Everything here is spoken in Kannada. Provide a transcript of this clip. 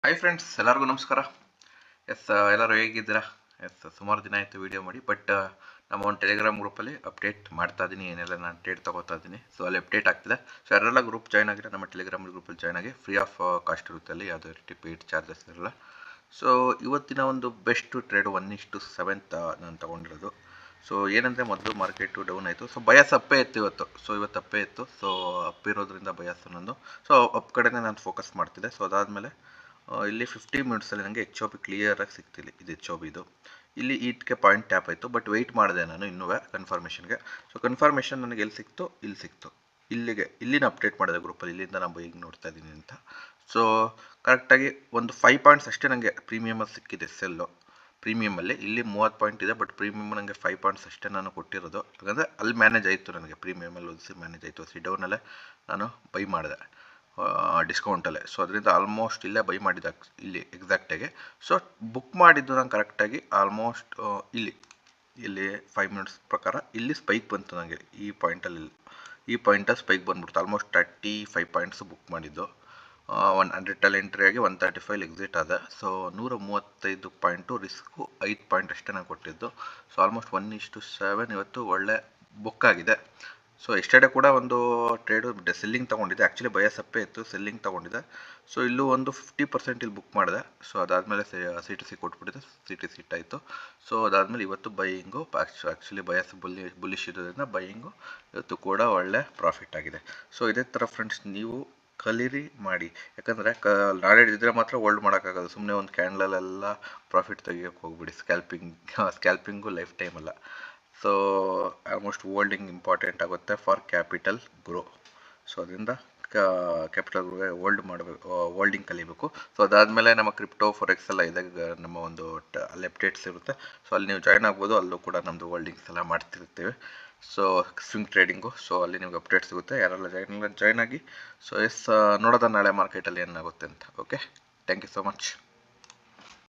ಹಾಯ್ ಫ್ರೆಂಡ್ಸ್, ಎಲ್ಲರಿಗೂ ನಮಸ್ಕಾರ. ಎಲ್ಲರೂ ಹೇಗಿದ್ದೀರಾ? ಸುಮಾರು ದಿನ ಆಯಿತು ವೀಡಿಯೋ ಮಾಡಿ, ಬಟ್ ನಮ್ಮ ಒಂದು ಟೆಲಿಗ್ರಾಮ್ ಗ್ರೂಪಲ್ಲಿ ಅಪ್ಡೇಟ್ ಮಾಡ್ತಾ ಇದ್ದೀನಿ. ಏನೆಲ್ಲ ನಾನು ಟ್ರೇಡ್ ತೊಗೋತಾ ಇದ್ದೀನಿ, ಸೊ ಅಲ್ಲಿ ಅಪ್ಡೇಟ್ ಆಗ್ತಿದೆ. ಸೊ ಯಾರೆಲ್ಲ ಗ್ರೂಪ್ ಜಾಯ್ನ್ ಆಗಿರೋ ನಮ್ಮ ಟೆಲಿಗ್ರಾಮ್ ಗ್ರೂಪಲ್ಲಿ ಜಾಯ್ನ್ ಆಗಿ, ಫ್ರೀ ಆಫ್ ಕಾಸ್ಟ್ ಇರುತ್ತೆ. ಅಲ್ಲಿ ಯಾವುದೇ ರೀತಿ ಪೇಯ್ಡ್ ಚಾರ್ಜಸ್ ಇರಲ್ಲ. ಸೊ ಇವತ್ತಿನ ಒಂದು ಬೆಸ್ಟ್ ಟ್ರೇಡ್ 1:7 ನಾನು ತೊಗೊಂಡಿರೋದು. ಸೊ ಏನಂದರೆ, ಮೊದಲು ಮಾರ್ಕೆಟು ಡೌನ್ ಆಯಿತು. ಸೊ ಬಯಾಸ್ ಅಪ್ಪೇ ಇತ್ತು ಇವತ್ತು. ಸೊ ಇವತ್ತು ಅಪ್ಪೇ ಇತ್ತು. ಸೊ ಅಪ್ ಇರೋದ್ರಿಂದ ಬಯಾಸ್ ನಂದು. ಸೊ ಅಪ್ ಕಡೆನೇ ನಾನು ಫೋಕಸ್ ಮಾಡ್ತಿದ್ದೆ. ಸೊ ಅದಾದಮೇಲೆ ಇಲ್ಲಿ 50 ಮಿನಿಟ್ಸಲ್ಲಿ ನನಗೆ ಎಚ್ ಒ ಪಿ ಕ್ಲಿಯರಾಗಿ ಸಿಗ್ತಿಲ್ಲ. ಇದು ಎಚ್ ಒ ಪಿ ಇದು. ಇಲ್ಲಿ ಈಟ್ಗೆ ಪಾಯಿಂಟ್ ಟ್ಯಾಪ್ ಆಯಿತು, ಬಟ್ ವೆಯ್ಟ್ ಮಾಡಿದೆ ನಾನು ಇನ್ನೂ ಕನ್ಫರ್ಮೇಷನ್ಗೆ. ಸೊ ಕನ್ಫರ್ಮೇಷನ್ ನನಗೆ ಎಲ್ಲಿ ಸಿಕ್ತು? ಇಲ್ಲಿ ಸಿಕ್ತು. ಇಲ್ಲಿನ ಅಪ್ಡೇಟ್ ಮಾಡಿದೆ ಗ್ರೂಪಲ್ಲಿ. ಇಲ್ಲಿಂದ ನಾನು ಬೈಯಿಂಗ್ ನೋಡ್ತಾ ಇದ್ದೀನಿ ಅಂತ. ಸೊ ಕರೆಕ್ಟಾಗಿ ಒಂದು 5 ಪಾಯಿಂಟ್ಸ್ ಅಷ್ಟೇ ನನಗೆ ಪ್ರೀಮಿಯಮಲ್ಲಿ ಸಿಕ್ಕಿದೆ. ಪ್ರೀಮಿಯಮಲ್ಲಿ ಇಲ್ಲಿ 30 ಪಾಯಿಂಟ್ ಇದೆ, ಬಟ್ ಪ್ರೀಮಿಯಮ್ ನನಗೆ 5 ಪಾಯಿಂಟ್ಸ್ ಅಷ್ಟೇ ನಾನು ಕೊಟ್ಟಿರೋದು. ಹಾಗಾದರೆ ಅಲ್ಲಿ ಮ್ಯಾನೇಜ್ ಆಯಿತು ನನಗೆ. ಪ್ರೀಮಿಯಮಲ್ಲಿ ಓದಿಸಿ ಮ್ಯಾನೇಜ್ ಆಯಿತು. ಡೌನಲ್ಲೇ ನಾನು ಬೈ ಮಾಡಿದೆ ಡಿಸ್ಕೌಂಟಲ್ಲೇ. ಸೊ ಅದರಿಂದ ಆಲ್ಮೋಸ್ಟ್ ಇಲ್ಲೇ ಬೈ ಮಾಡಿದ್ದೆ ಇಲ್ಲಿ ಎಕ್ಸಾಕ್ಟಾಗಿ. ಸೊ ಬುಕ್ ಮಾಡಿದ್ದು ನಾನು ಕರೆಕ್ಟಾಗಿ ಆಲ್ಮೋಸ್ಟ್ ಇಲ್ಲಿ 5 ಮಿನಿಟ್ಸ್ ಪ್ರಕಾರ ಇಲ್ಲಿ ಸ್ಪೈಕ್ ಬಂತು ನನಗೆ. ಈ ಪಾಯಿಂಟಲ್ಲಿ ಸ್ಪೈಕ್ ಬಂದ್ಬಿಡ್ತು. ಆಲ್ಮೋಸ್ಟ್ 35 ಪಾಯಿಂಟ್ಸ್ ಬುಕ್ ಮಾಡಿದ್ದು. 100 ಎಂಟ್ರಿ ಆಗಿ 135 ಎಕ್ಸಿಟ್ ಆದ. ಸೊ 135 ಪಾಯಿಂಟು ರಿಸ್ಕು 5 ಪಾಯಿಂಟ್ ಅಷ್ಟೇ ನಾನು ಕೊಟ್ಟಿದ್ದು. ಸೊ ಆಲ್ಮೋಸ್ಟ್ 1:7 ಇವತ್ತು ಒಳ್ಳೆ ಬುಕ್ ಆಗಿದೆ. ಸೊ ಎಸ್ಟರ್ಡೇ ಕೂಡ ಒಂದು ಟ್ರೇಡು ಸೆಲ್ಲಿಂಗ್ ತೊಗೊಂಡಿದ್ದೆ. ಆ್ಯಕ್ಚುಲಿ ಬಯಾಸ್ ಅಪ್ಪೇ ಇತ್ತು, ಸೆಲ್ಲಿಂಗ್ ತೊಗೊಂಡಿದ್ದೆ. ಸೊ ಇಲ್ಲೂ ಒಂದು 50% ಇಲ್ಲಿ ಬುಕ್ ಮಾಡಿದೆ. ಸೊ ಅದಾದಮೇಲೆ CTC ಕೊಟ್ಬಿಟ್ಟಿದೆ. CTC ಇಟ್ಟಾಯಿತು. ಸೊ ಅದಾದಮೇಲೆ ಇವತ್ತು ಬೈಯಿಂಗು ಆ್ಯಕ್ಚುಲಿ ಬಯಾಸ್ ಬುಲ್ಲಿಶ್ ಇರೋದ್ರಿಂದ ಬೈಯಿಂಗು ಇವತ್ತು ಕೂಡ ಒಳ್ಳೆ ಪ್ರಾಫಿಟ್ ಆಗಿದೆ. ಸೊ ಇದೇ ಥರ ಫ್ರೆಂಡ್ಸ್ ನೀವು ಕಲೀರಿ ಮಾಡಿ. ಯಾಕಂದರೆ ನಾಲೆಡ್ಜ್ ಇದ್ದರೆ ಮಾತ್ರ ಹೋಲ್ಡ್ ಮಾಡೋಕ್ಕಾಗೋದು. ಸುಮ್ಮನೆ ಒಂದು ಕ್ಯಾಂಡಲಲ್ಲೆಲ್ಲ ಪ್ರಾಫಿಟ್ ತೆಗಿಯೋಕ್ಕೆ ಹೋಗ್ಬಿಡಿ. ಸ್ಕ್ಯಾಲ್ಪಿಂಗು ಲೈಫ್ ಟೈಮ್ ಅಲ್ಲ. ಸೊ ಆಲ್ಮೋಸ್ಟ್ ಹೋಲ್ಡಿಂಗ್ ಇಂಪಾರ್ಟೆಂಟ್ ಆಗುತ್ತೆ ಫಾರ್ ಕ್ಯಾಪಿಟಲ್ ಗ್ರೋ. ಸೊ ಅದರಿಂದ ಕ್ಯಾಪಿಟಲ್ ಗ್ರೋಗೆ ಹೋಲ್ಡಿಂಗ್ ಕಲಿಬೇಕು. ಸೊ ಅದಾದಮೇಲೆ ನಮ್ಮ ಕ್ರಿಪ್ಟೋ ಫಾರೆಕ್ಸ್ ಎಲ್ಲ ಇದೆ, ನಮ್ಮ ಒಂದು ಅಲ್ಲಿ ಅಪ್ಡೇಟ್ಸ್ ಇರುತ್ತೆ. ಸೊ ಅಲ್ಲಿ ನೀವು ಜಾಯ್ನ್ ಆಗ್ಬೋದು. ಅಲ್ಲೂ ಕೂಡ ನಮ್ಮದು ಹೋಲ್ಡಿಂಗ್ಸ್ ಎಲ್ಲ ಮಾಡ್ತಿರ್ತೀವಿ. So swing trading. ಸೊ ಅಲ್ಲಿ ನಿಮ್ಗೆ ಅಪ್ಡೇಟ್ ಸಿಗುತ್ತೆ. ಯಾರೆಲ್ಲ ಜಾಯ್ನ್ ಆಗಿ. ಸೊ ನೋಡೋದ ನಾಳೆ ಮಾರ್ಕೆಟಲ್ಲಿ ಏನಾಗುತ್ತೆ ಅಂತ. Okay, thank you so much.